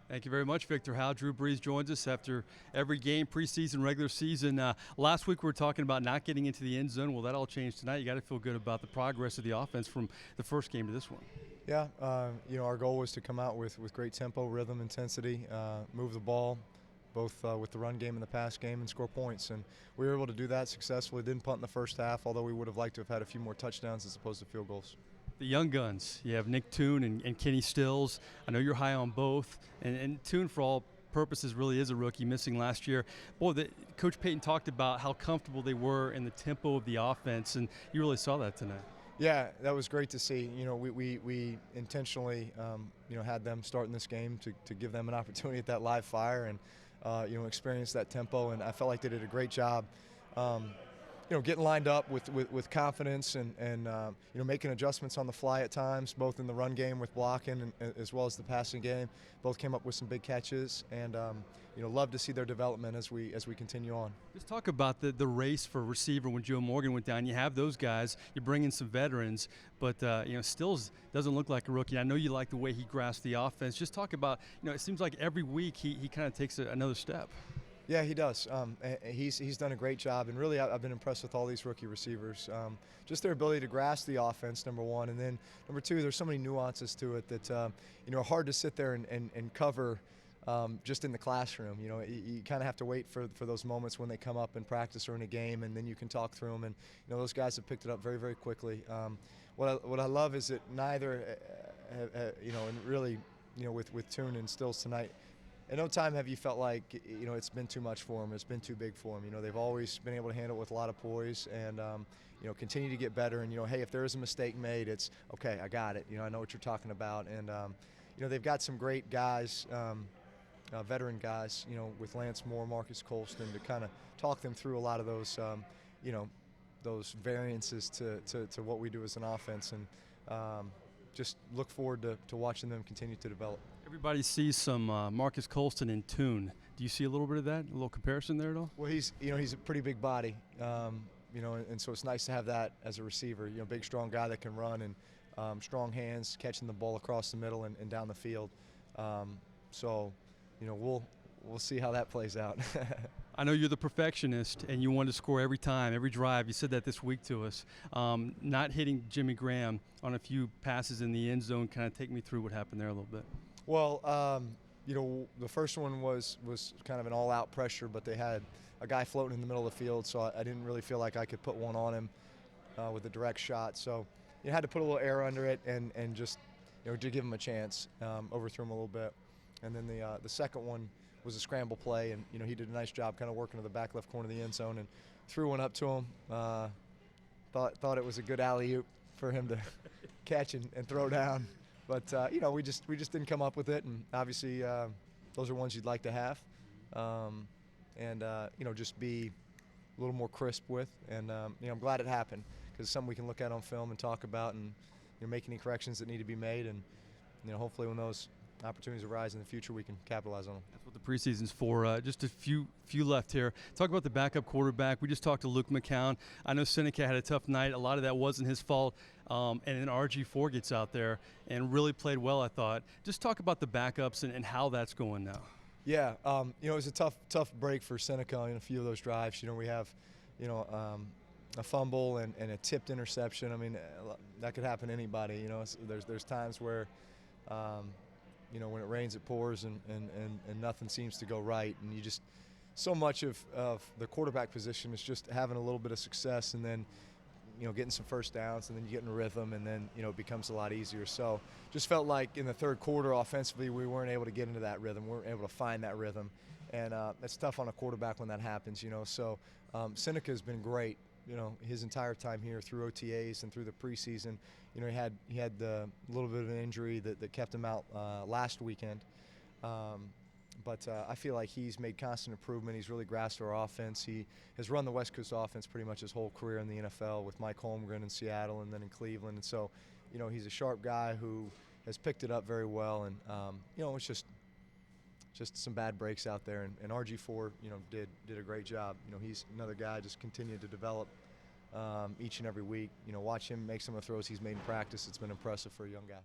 Thank you very much, Victor. How Drew Brees joins us after every game, preseason, regular season. Last week we were talking about not getting into the end zone. Well, that all changed tonight. You got to feel good about the progress of the offense from the first game to this one. Yeah, our goal was to come out with great tempo, rhythm, intensity, move the ball, both with the run game and the pass game, and score points. And we were able to do that successfully. Didn't punt in the first half, although we would have liked to have had a few more touchdowns as opposed to field goals. The young guns, you have Nick Toon and Kenny Stills. I know you're high on both. And Toon, for all purposes, really is a rookie, missing last year. Boy, Coach Payton talked about how comfortable they were in the tempo of the offense, and you really saw that tonight. Yeah, that was great to see. We intentionally, had them start in this game to give them an opportunity at that live fire and, experience that tempo. And I felt like they did a great job, getting lined up with confidence and making adjustments on the fly at times, both in the run game with blocking and as well as the passing game. Both came up with some big catches, and love to see their development as we continue on. Just talk about the race for receiver when Joe Morgan went down. You have those guys. You bring in some veterans, but Stills doesn't look like a rookie. I know you like the way he grasps the offense. Just talk about it seems like every week he kind of takes another step. Yeah, he does. He's done a great job, and really I've been impressed with all these rookie receivers. Just their ability to grasp the offense, number one, and then number two, there's so many nuances to it that are hard to sit there and cover just in the classroom. You kind of have to wait for those moments when they come up in practice or in a game, and then you can talk through them. And those guys have picked it up very, very quickly. What I love is that neither, and really, with Toon and Stills tonight. At no time have you felt like it's been too much for them, it's been too big for them. They've always been able to handle it with a lot of poise and continue to get better. And hey, if there is a mistake made, it's okay. I got it. I know what you're talking about. And they've got some great guys, veteran guys. With Lance Moore, Marcus Colston, to kind of talk them through a lot of those, those variances to what we do as an offense. And just look forward to watching them continue to develop. Everybody sees some Marcus Colston in Toon. Do you see a little bit of that, a little comparison there at all? Well, he's a pretty big body, and so it's nice to have that as a receiver. Big, strong guy that can run and strong hands, catching the ball across the middle and down the field. We'll see how that plays out. I know you're the perfectionist, and you want to score every time, every drive. You said that this week to us. Not hitting Jimmy Graham on a few passes in the end zone. Kind of take me through what happened there a little bit. Well, the first one was kind of an all-out pressure, but they had a guy floating in the middle of the field, so I didn't really feel like I could put one on him with a direct shot. So you had to put a little air under it and just to give him a chance, overthrew him a little bit. And then the second one was a scramble play, and he did a nice job kind of working to the back left corner of the end zone and threw one up to him. Thought it was a good alley-oop for him to catch and throw down. But we just didn't come up with it, and obviously those are ones you'd like to have, just be a little more crisp with. And I'm glad it happened because it's something we can look at on film and talk about, and make any corrections that need to be made, and hopefully when those opportunities arise in the future, we can capitalize on them. That's what the preseason's for. Just a few left here. Talk about the backup quarterback. We just talked to Luke McCown. I know Seneca had a tough night. A lot of that wasn't his fault. And then RG4 gets out there and really played well, I thought. Just talk about the backups and how that's going now. Yeah, it was a tough break for Seneca in a few of those drives. We have, a fumble and a tipped interception. I mean, that could happen to anybody. There's times where when it rains, it pours, and nothing seems to go right. And you just, so much of the quarterback position is just having a little bit of success and then, getting some first downs, and then you get in a rhythm, and then, it becomes a lot easier. So just felt like in the third quarter offensively, we weren't able to get into that rhythm. We weren't able to find that rhythm. And it's tough on a quarterback when that happens, So Seneca has been great. His entire time here through OTAs and through the preseason. He had the little bit of an injury that kept him out last weekend. But I feel like he's made constant improvement. He's really grasped our offense. He has run the West Coast offense pretty much his whole career in the NFL with Mike Holmgren in Seattle and then in Cleveland. And so, he's a sharp guy who has picked it up very well. And, it's just some bad breaks out there. And RG4, did a great job. He's another guy just continued to develop each and every week. Watch him make some of the throws he's made in practice. It's been impressive for a young guy.